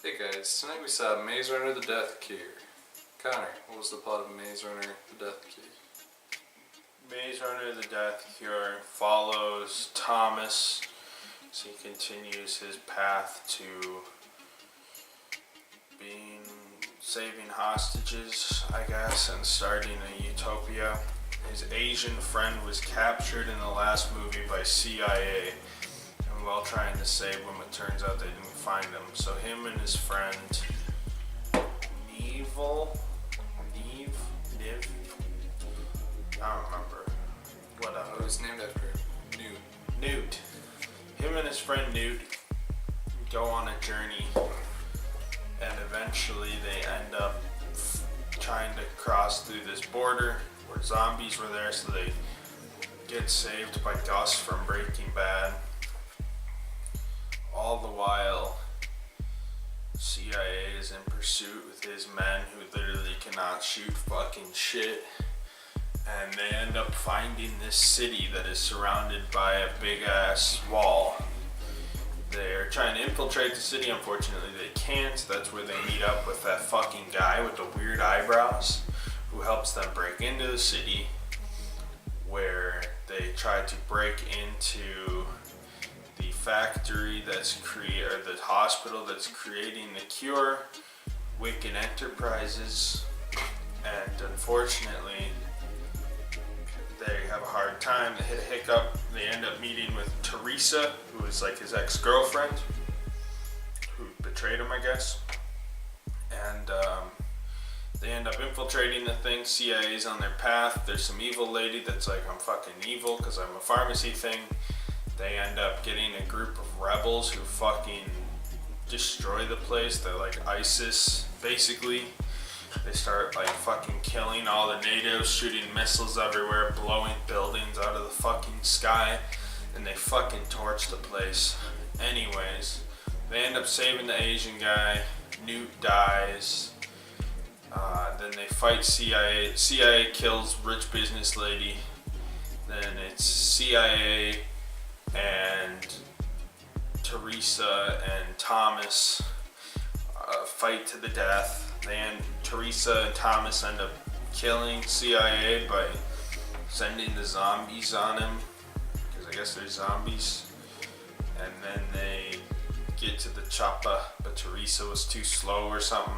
Hey guys, tonight we saw Maze Runner: The Death Cure. Connor, what was the plot of Maze Runner: The Death Cure? Maze Runner: The Death Cure follows Thomas as he continues his path to saving hostages, I guess, and starting a utopia. His Asian friend was captured in the last movie by CIA, and while trying to save him, it turns out they didn't find him. So him and his friend Niv, I don't remember. Whatever. It was named after Newt. Him and his friend Newt go on a journey, and eventually they end up trying to cross through this border where zombies were there, so they get saved by Gus from Breaking Bad. All the while, CIA is in pursuit with his men who literally cannot shoot fucking shit. And they end up finding this city that is surrounded by a big ass wall. They're trying to infiltrate the city, unfortunately they can't. That's where they meet up with that fucking guy with the weird eyebrows who helps them break into the city, where they try to break into the factory or the hospital that's creating the cure, Wicked Enterprises, and unfortunately they have a hard time. They hit a hiccup. They end up meeting with Teresa, who is like his ex-girlfriend, who betrayed him, I guess. And they end up infiltrating the thing. CIA's on their path. There's some evil lady that's like, I'm fucking evil because I'm a pharmacy thing. They end up getting a group of rebels who fucking destroy the place. They're like ISIS, basically. They start like fucking killing all the natives, shooting missiles everywhere, blowing buildings out of the fucking sky, and they fucking torch the place. Anyways, they end up saving the Asian guy. Newt dies. Then they fight CIA. CIA kills rich business lady. Then it's CIA and Teresa and Thomas fight to the death. Teresa and Thomas end up killing CIA by sending the zombies on him, because I guess they're zombies. And then they get to the chopper, but Teresa was too slow or something,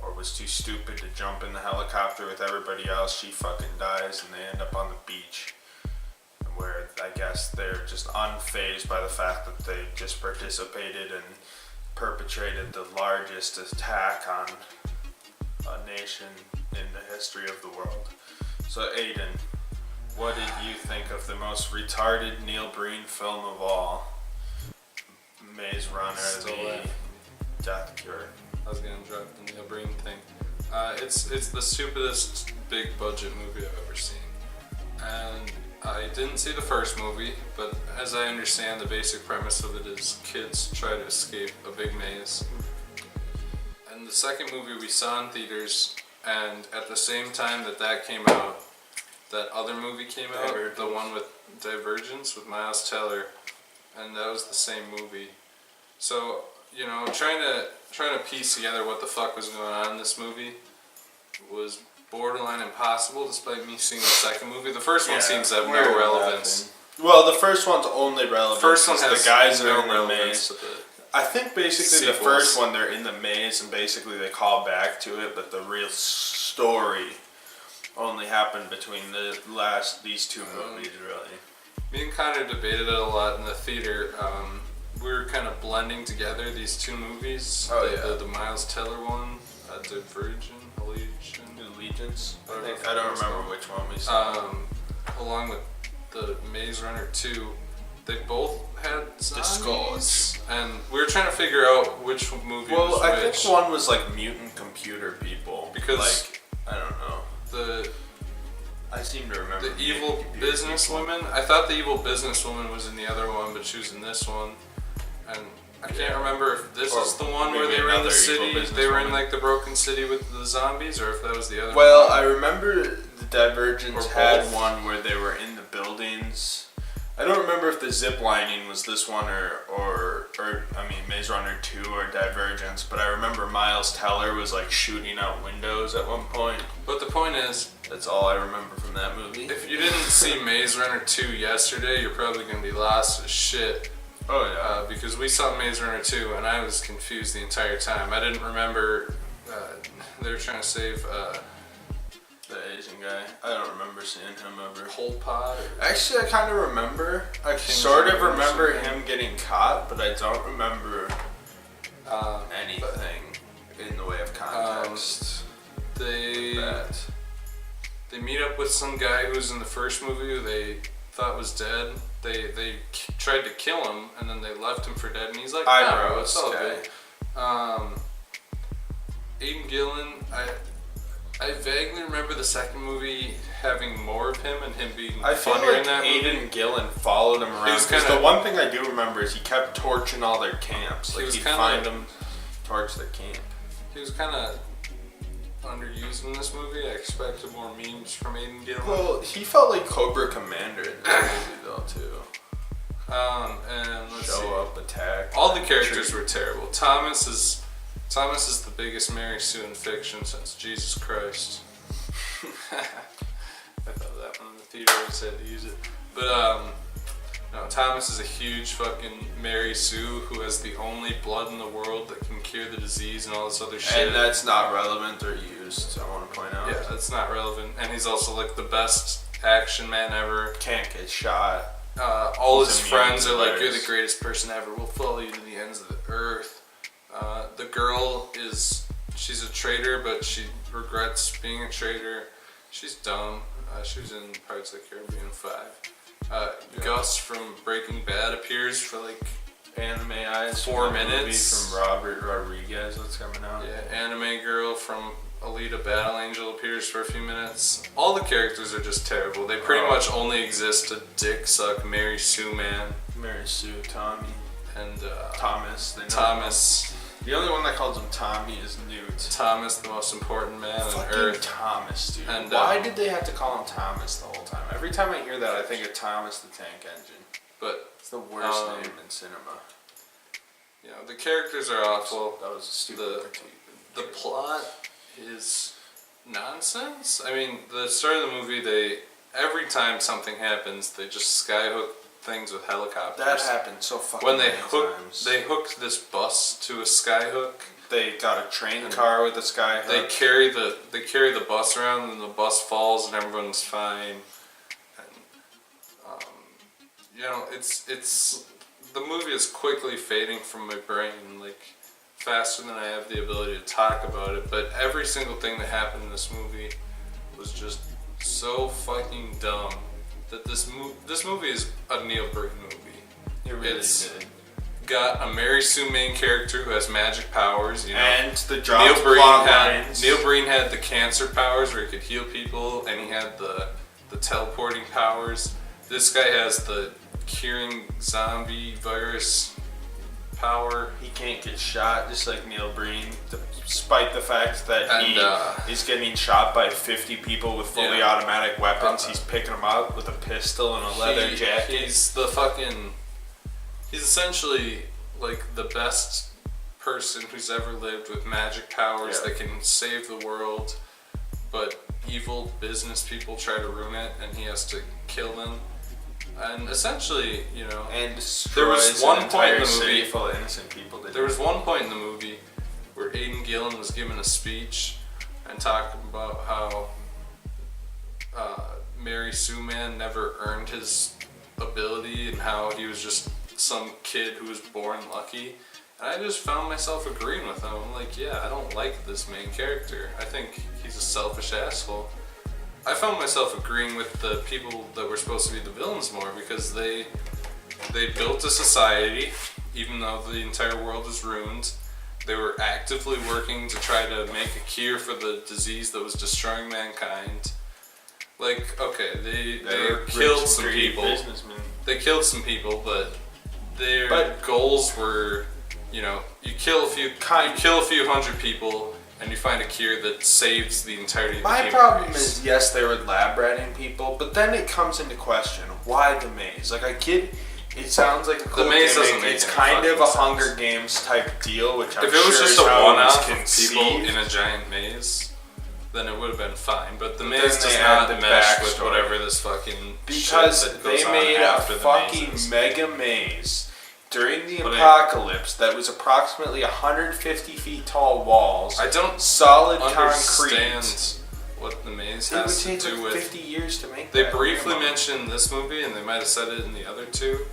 or was too stupid to jump in the helicopter with everybody else. She fucking dies, and they end up on the beach, where I guess they're just unfazed by the fact that they just participated and perpetrated the largest attack on a nation in the history of the world. So Aidan, what did you think of the most retarded Neil Breen film of all, Maze Runner: The Death Cure? I was gonna drop the Neil Breen thing. It's the stupidest big budget movie I've ever seen. And I didn't see the first movie, but as I understand, the basic premise of it is kids try to escape a big maze. And the second movie we saw in theaters, and at the same time that came out, that other movie came out, the one with Divergence with Miles Teller, and that was the same movie. So, you know, trying to piece together what the fuck was going on in this movie was borderline impossible, despite me seeing the second movie. The first one seems to have no relevance. Well, the first one's only relevant. First one has the guys no are in the relevance maze. to the I think basically sequels. the first one they're in the maze and basically they call back to it, but the real story only happened between these two movies, really. Me and Connor debated it a lot in the theater. We were kind of blending together these two movies. The Miles Teller one, Allegiance. I don't remember which one we saw. Along with the Maze Runner 2, they both had zombies. And we were trying to figure out which movie was which. Well, I think one was like mutant computer people. Because, like, I don't know. I seem to remember the evil businesswoman. I thought the evil businesswoman was in the other one, but she was in this one. And I can't remember if this is the one where they were in the city. They were in like the broken city with the zombies, or if that was the other one. Well, I remember the Divergence had one where they were in the buildings I don't remember if the zip lining was this one or I mean Maze Runner 2 or Divergence, but I remember Miles Teller was like shooting out windows at one point. But the point is, that's all I remember from that movie. if you didn't see Maze Runner 2 yesterday, you're probably gonna be lost as shit. Oh yeah. Because we saw Maze Runner 2 and I was confused the entire time. I didn't remember they were trying to save The Asian guy. I don't remember seeing him ever. Pol Pot. Actually, I kind of remember. I King sort of Kong or remember something. him getting caught, but I don't remember anything in the way of context. They That. they meet up with some guy who was in the first movie who they thought was dead. They tried to kill him and then they left him for dead and he's like, nah, bro, it's all good. Aidan Gillen, I vaguely remember the second movie having more of him and him being I feel funnier like in that movie. Aidan Gillen followed him around. was Because kinda- the one thing I do remember is he kept torching all their camps. He Like was he'd kinda find like- them, torch their camp. He was kind of underused in this movie. I expected more memes from Aidan Gillen. Well, he felt like Cobra Commander in this movie though too. And let's Show see. up, attack. All the characters were terrible. Thomas is the biggest Mary Sue in fiction since Jesus Christ. I thought that one in the theater. I just had to use it. But no, Thomas is a huge fucking Mary Sue who has the only blood in the world that can cure the disease and all this other shit. And that's not relevant or used, I want to point out. Yeah, that's not relevant. And he's also like the best action man ever. Can't get shot. All He's his immune friends to are like, you're virus. the greatest person ever. We'll follow you to the ends of the earth. The girl she's a traitor, but she regrets being a traitor. She's dumb. She was in Pirates of the Caribbean 5. Gus from Breaking Bad appears for like Anime Eyes. 4 from that movie minutes. From Robert Rodriguez that's coming out. Yeah, anime girl from Alita Battle Angel appears for a few minutes. All the characters are just terrible. They pretty much only exist to dick suck Mary Sue Man Mary Sue, Tommy, and Thomas. They know Thomas. The only one that calls him Tommy is Newt. Thomas, the most important man on Fucking earth. Thomas, dude. And, why did they have to call him Thomas the whole time? Every time I hear that, I think of Thomas the Tank Engine. But It's the worst name in cinema. you know, the characters are awful. That was a stupid critique. The plot is nonsense. I mean, the start of the movie, every time something happens, they just skyhook things with helicopters. That happened so fucking When they many times. they hooked this bus to a skyhook. They got a train car with a sky hook. They carry the bus around, and the bus falls, and everyone's fine. And you know, it's the movie is quickly fading from my brain, like faster than I have the ability to talk about it. But every single thing that happened in this movie was just so fucking dumb that this movie is a Neil Breen movie. It really It's- did. Got a Mary Sue main character who has magic powers, you know. And the dropped plot lines. Neil Breen had the cancer powers where he could heal people, and he had the teleporting powers. This guy has the curing zombie virus power. He can't get shot, just like Neil Breen, despite the fact that he's getting shot by 50 people with fully automatic weapons. He's picking them up with a pistol and a leather jacket. He's essentially like the best person who's ever lived with magic powers that can save the world, but evil business people try to ruin it, and he has to kill them. And essentially, you know, And there was destroys one an point in entire the city movie. full of innocent people. There was one point in the movie where Aidan Gillen was giving a speech and talking about how Mary Sue Man never earned his ability and how he was just some kid who was born lucky. And I just found myself agreeing with him. I'm like, yeah, I don't like this main character. I think he's a selfish asshole. I found myself agreeing with the people that were supposed to be the villains more because they built a society, even though the entire world is ruined. They were actively working to try to make a cure for the disease that was destroying mankind. Like, okay, they killed some people. Businessmen. They killed some people, but their goals were, you know, you kill a few hundred people, and you find a cure that saves the entirety of the My human problem race. is, yes, they were lab ratting people, but then it comes into question, why the maze? Like, I get, it sounds like a cool maze doesn't gimmick. make It's any kind of fucking a sense. Hunger Games type deal, which I'm If it was sure just is a how it was one-off of people conceived. in a giant maze, then it would have been fine. But the But maze then does they add not the mesh with backstory. whatever this fucking Because shit that goes they on made a after the fucking mazes. mega maze during the But apocalypse that was approximately 150 feet tall walls. I don't solid understand concrete. what the maze It would has to take do like with. 50 years to make They that. briefly minimum. mention this movie, and they might have said it in the other two,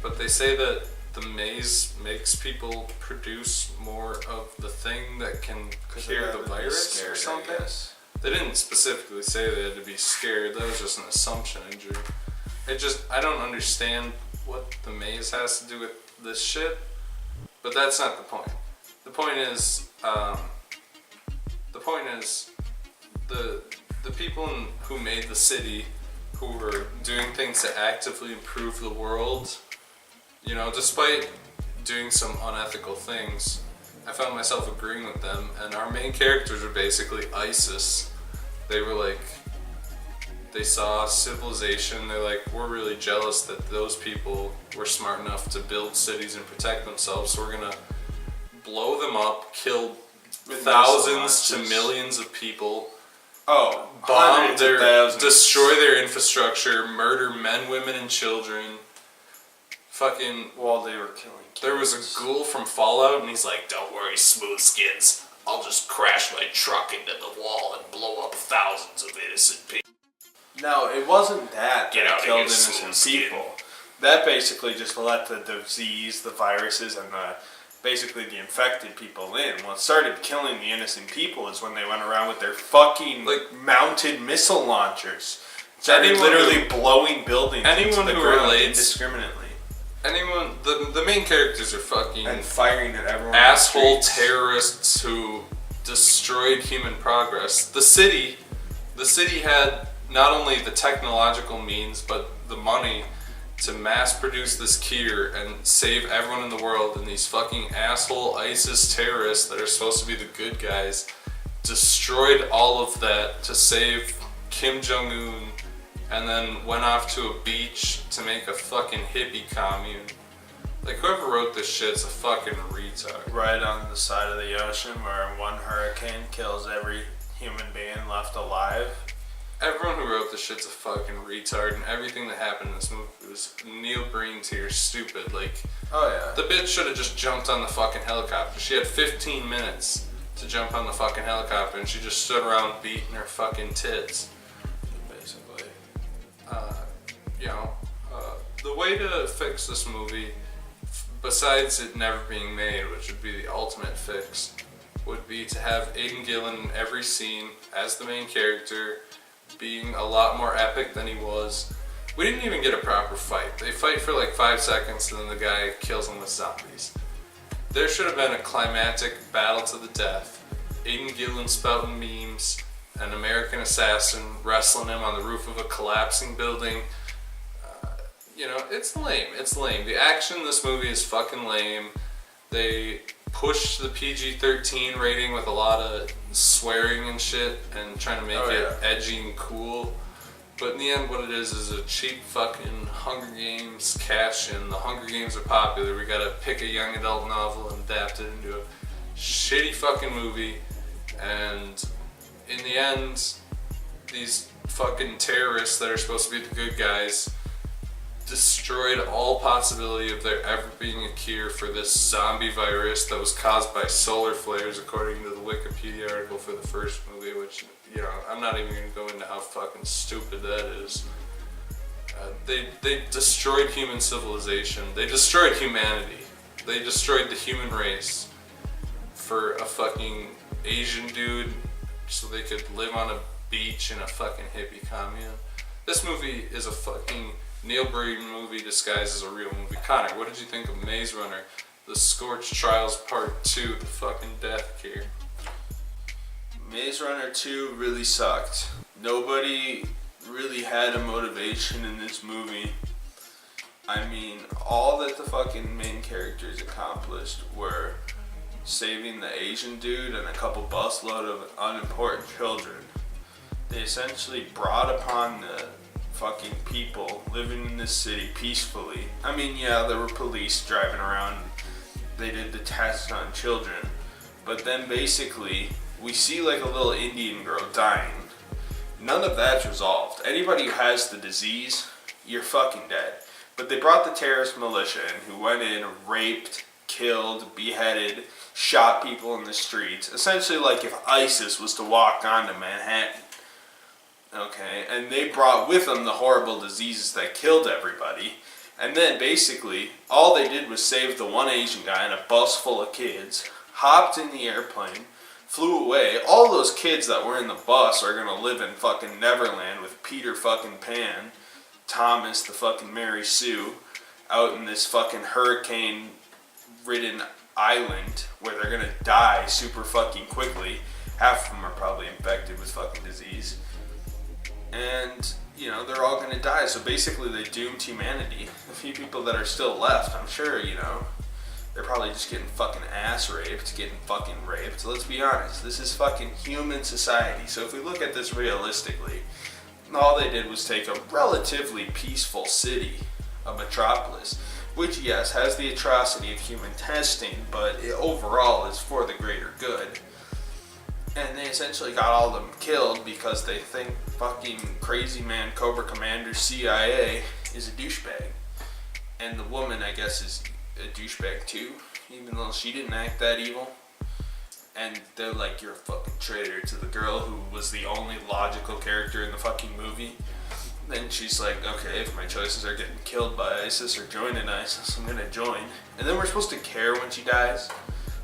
but they say that the maze makes people produce more of the thing that can cure the virus or something. They didn't specifically say they had to be scared. That was just an assumption injury. I don't understand what the maze has to do with this shit, but that's not the point. The point is the people who made the city, who were doing things to actively improve the world, you know, despite doing some unethical things, I found myself agreeing with them, and our main characters are basically ISIS. They were like, they saw civilization, they're like, we're really jealous that those people were smart enough to build cities and protect themselves, so we're gonna blow them up, kill thousands to millions of people, bomb destroy their infrastructure, murder men, women, and children. Fucking, While they were killing kids. there was a ghoul from Fallout, and he's like, "Don't worry, smooth skins. I'll just crash my truck into the wall and blow up thousands of innocent people." No, it wasn't that Get out of killed here, smooth innocent skin. people. That basically just let the disease, the viruses, and basically the infected people in. What started killing the innocent people is when they went around with their fucking mounted missile launchers. Started literally blowing buildings into the ground indiscriminately. The main characters are fucking And firing at everyone. asshole on the streets. terrorists who destroyed human progress. The city had not only the technological means, but the money to mass produce this cure and save everyone in the world, and these fucking asshole ISIS terrorists that are supposed to be the good guys destroyed all of that to save Kim Jong-un, and then went off to a beach to make a fucking hippie commune. Like, whoever wrote this shit's a fucking retard. Right on the side of the ocean where one hurricane kills every human being left alive. Everyone who wrote this shit's a fucking retard, and everything that happened in this movie was Neil Breen tier stupid. Like, Oh yeah. the bitch should have just jumped on the fucking helicopter. She had 15 minutes to jump on the fucking helicopter, and she just stood around beating her fucking tits. Basically. The way to fix this movie, besides it never being made, which would be the ultimate fix, would be to have Aidan Gillen in every scene as the main character, being a lot more epic than he was. We didn't even get a proper fight. They fight for like 5 seconds and then the guy kills him with zombies. There should have been a climactic battle to the death. Aidan Gillen spouting memes, an American assassin wrestling him on the roof of a collapsing building. It's lame. It's lame. The action in this movie is fucking lame. They push the PG-13 rating with a lot of swearing and shit and trying to make it edgy and cool. But in the end, what it is a cheap fucking Hunger Games cash-in. The Hunger Games are popular. We gotta pick a young adult novel and adapt it into a shitty fucking movie. And in the end, these fucking terrorists that are supposed to be the good guys destroyed all possibility of there ever being a cure for this zombie virus that was caused by solar flares, according to the Wikipedia article for the first movie, which, I'm not even going to go into how fucking stupid that is. They destroyed human civilization. They destroyed humanity. They destroyed the human race for a fucking Asian dude so they could live on a beach in a fucking hippie commune. This movie is a fucking Neil Breen movie disguised as a real movie. Connor, what did you think of Maze Runner, The Scorched Trials Part 2, The fucking Death Cure? Maze Runner 2 really sucked. Nobody really had a motivation in this movie. I mean, all that the fucking main characters accomplished were saving the Asian dude and a couple busload of unimportant children. They essentially brought upon the fucking people living in this city peacefully. I mean, yeah, there were police driving around. They did the tests on children. But then basically, we see like a little Indian girl dying. None of that's resolved. Anybody who has the disease, you're fucking dead. But they brought the terrorist militia in who went in, raped, killed, beheaded, shot people in the streets. Essentially like if ISIS was to walk onto Manhattan. Okay, and they brought with them the horrible diseases that killed everybody. And then basically, all they did was save the one Asian guy and a bus full of kids, hopped in the airplane, flew away. All those kids that were in the bus are gonna live in fucking Neverland with Peter fucking Pan, Thomas the fucking Mary Sue, out in this fucking hurricane-ridden island where they're gonna die super fucking quickly. Half of them are probably infected with fucking disease. And, you know, they're all gonna die. So basically they doomed humanity. The few people that are still left, I'm sure, you know, they're probably just getting fucking ass raped, getting fucking raped. Let's be honest, this is fucking human society. So if we look at this realistically, all they did was take a relatively peaceful city, a metropolis, which, yes, has the atrocity of human testing, but it overall is for the greater good. And they essentially got all of them killed because they think fucking crazy man Cobra Commander CIA is a douchebag. And the woman, I guess, is a douchebag too, even though she didn't act that evil. And they're like, you're a fucking traitor to the girl who was the only logical character in the fucking movie. Then she's like, okay, if my choices are getting killed by ISIS or joining ISIS, I'm gonna join. And then we're supposed to care when she dies.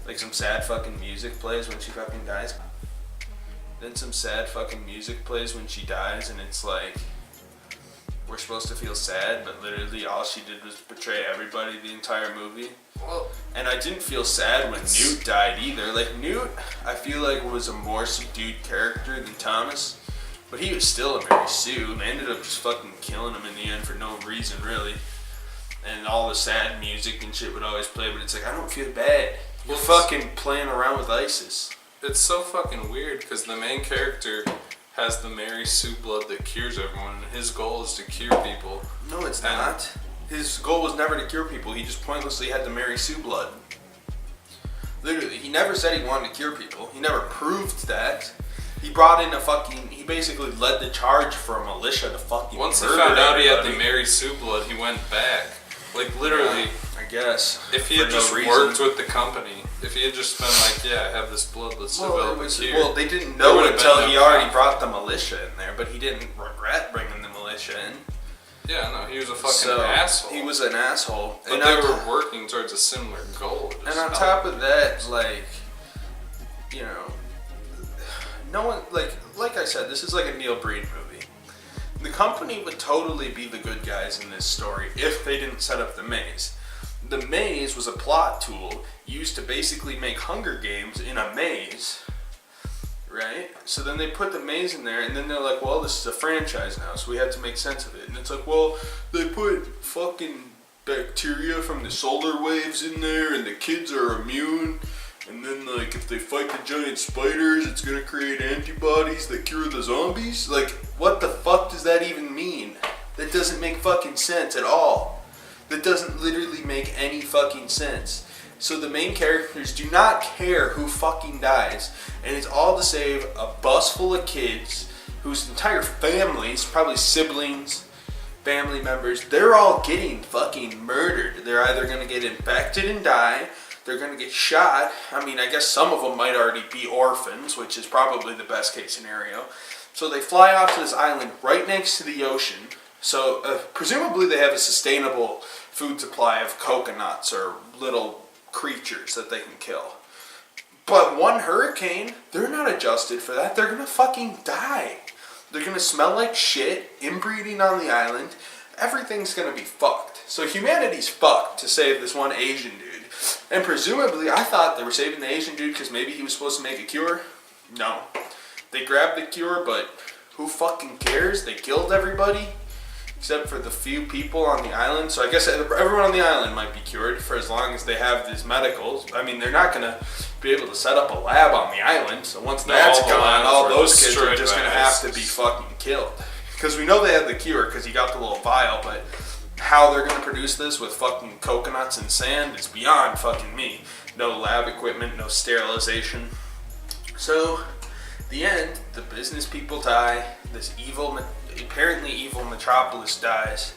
Like some sad fucking music plays when she fucking dies. Then some sad fucking music plays when she dies, and it's like, we're supposed to feel sad, but literally all she did was betray everybody the entire movie. Well, and I didn't feel sad when Newt died either. Like, Newt, I feel like, was a more subdued character than Thomas, but he was still a Mary Sue, and they ended up just fucking killing him in the end for no reason, really. And all the sad music and shit would always play, but it's like, I don't feel bad. You're fucking playing around with ISIS. It's so fucking weird because the main character has the Mary Sue blood that cures everyone, and his goal is to cure people. No, it's not. His goal was never to cure people. He just pointlessly had the Mary Sue blood. Literally, he never said he wanted to cure people. He never proved that. He brought in he basically led the charge for a militia to fucking Once he murder found out he had everybody. the Mary Sue blood, he went back. Like, literally, Yeah, I guess. if he had just worked with the company, if he had just been like, yeah, I have this blood, let's develop a cure. Well, they didn't know would've until been he no already problem. brought the militia in there, but he didn't regret bringing the militia in. Yeah, no, he was a fucking asshole. He was an asshole. But they were working towards a similar goal. And on top of that, like, you know, no one, like I said, this is like a Neil Breen movie. The company would totally be the good guys in this story if they didn't set up the maze. The maze was a plot tool used to basically make Hunger Games in a maze, right? So then they put the maze in there, and then they're like, well, this is a franchise now, so we have to make sense of it. And it's like, well, they put fucking bacteria from the solar waves in there, and the kids are immune. And then, like, if they fight the giant spiders, it's gonna create antibodies that cure the zombies? Like, what the fuck does that even mean? That doesn't make fucking sense at all. That doesn't literally make any fucking sense. So the main characters do not care who fucking dies. And it's all to save a bus full of kids whose entire families, probably siblings, family members, they're all getting fucking murdered. They're either gonna get infected and die, they're gonna get shot. I mean, I guess some of them might already be orphans, which is probably the best case scenario. So they fly off to this island right next to the ocean. So presumably they have a sustainable food supply of coconuts or little creatures that they can kill. But one hurricane, they're not adjusted for that. They're gonna fucking die. They're gonna smell like shit, inbreeding on the island. Everything's gonna be fucked. So humanity's fucked to save this one Asian dude. And presumably, I thought they were saving the Asian dude because maybe he was supposed to make a cure. No. They grabbed the cure, but who fucking cares? They killed everybody. except for the few people on the island. So I guess everyone on the island might be cured for as long as they have these medicals. I mean, they're not going to be able to set up a lab on the island. So once that's gone, all those kids are just going to have to be fucking killed. Because we know they had the cure because he got the little vial, but how they're going to produce this with fucking coconuts and sand is beyond fucking me. No lab equipment, no sterilization. So, the end, the business people die. This apparently evil metropolis dies.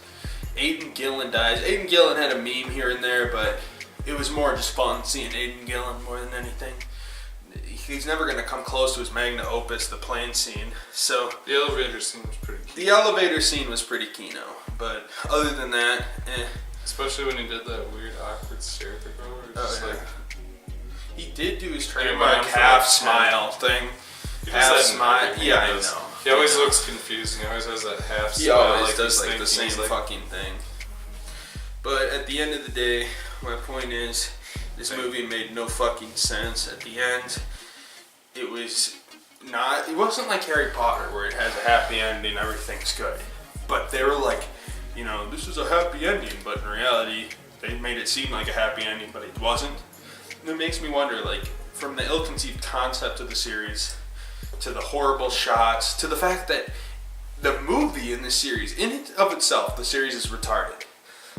Aidan Gillen dies. Aidan Gillen had a meme here and there, but it was more just fun seeing Aidan Gillen more than anything. He's never going to come close to his magnum opus, the plane scene. So the elevator scene was pretty key. The elevator scene was pretty keyno, but other than that, Especially when he did that weird, awkward stare at the girl. Like, he did do his trademark half smile thing. He half does that smile. Yeah, I know. He always looks confused. He always has that half smile. He always like does like the same fucking thing. But at the end of the day, my point is, this movie made no fucking sense. At the end, it wasn't like Harry Potter where it has a happy ending, everything's good. But they were like, you know, this is a happy ending, but in reality, they made it seem like a happy ending, but it wasn't. And it makes me wonder, like, from the ill-conceived concept of the series, to the horrible shots, to the fact that the movie in this series, in and of itself, the series is retarded.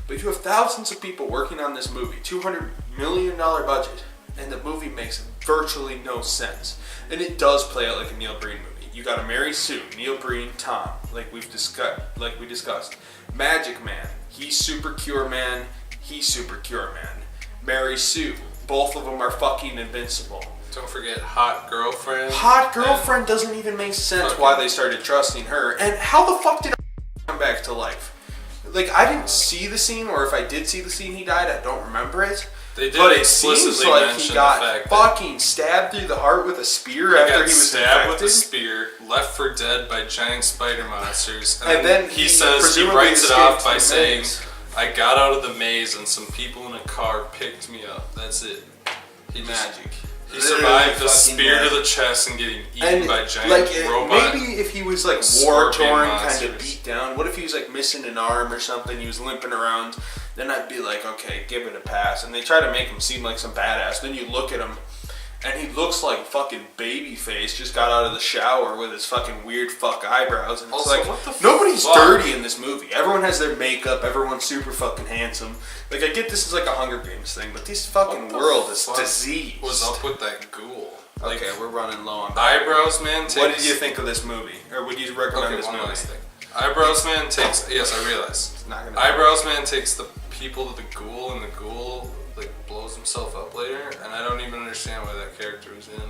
But you have thousands of people working on this movie, $200 million budget, and the movie makes virtually no sense. And it does play out like a Neil Breen movie. You got a Mary Sue, Neil Breen, Tom, like we discussed. Magic Man, he's Super Cure Man, he's Super Cure Man. Mary Sue, both of them are fucking invincible. Don't forget Hot Girlfriend. Hot Girlfriend doesn't even make sense why they started trusting her. And how the fuck did come back to life? Like, I didn't see the scene, or if I did see the scene he died, I don't remember it. They did, but it explicitly seems like mention he got the fact fucking stabbed through the heart with a spear after he was stabbed infected. with a spear, left for dead by giant spider monsters, and then he writes it off by saying, "I got out of the maze and some people in a car picked me up. That's it." He survived a spear to the chest and getting eaten by giant robot. Maybe if he was like war torn, kind of beat down. What if he was like missing an arm or something? He was limping around. Then I'd be like, okay, give it a pass. And they try to make him seem like some badass. Then you look at him, and he looks like fucking Babyface. Just got out of the shower with his fucking weird fuck eyebrows. And it's also, like, what the nobody's fuck? dirty in this movie. Everyone has their makeup. Everyone's super fucking handsome. Like, I get this is like a Hunger Games thing, but this fucking world is diseased. What's up with that ghoul? Like, okay, we're running low on Eyebrows Man takes... What did you think of this movie? Or would you recommend this movie? Last thing. Eyebrows Man takes... Yes, I realize. Eyebrows Man takes the people to the ghoul, and the ghoul like blows himself up later, and I don't even understand why that character was in.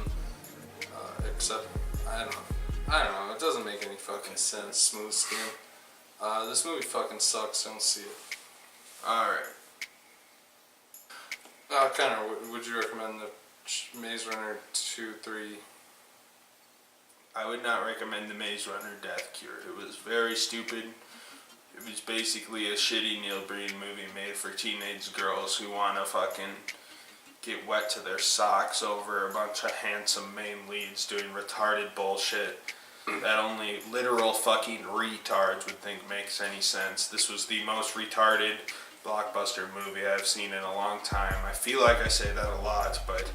Except, I don't know. It doesn't make any fucking sense. Smooth skin. This movie fucking sucks. Don't see it. Alright. Connor, would you recommend the Maze Runner 2, 3? I would not recommend the Maze Runner Death Cure. It was very stupid. It was basically a shitty Neil Breen movie made for teenage girls who want to fucking get wet to their socks over a bunch of handsome main leads doing retarded bullshit that only literal fucking retards would think makes any sense. This was the most retarded blockbuster movie I've seen in a long time. I feel like I say that a lot, but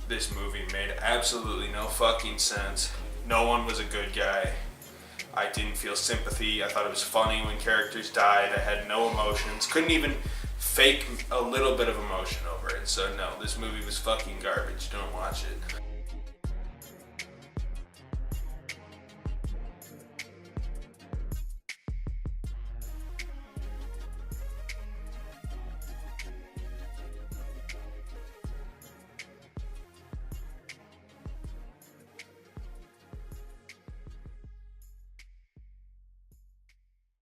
this movie made absolutely no fucking sense. No one was a good guy. I didn't feel sympathy. I thought it was funny when characters died. I had no emotions. Couldn't even fake a little bit of emotion over it. So no, this movie was fucking garbage. Don't watch it.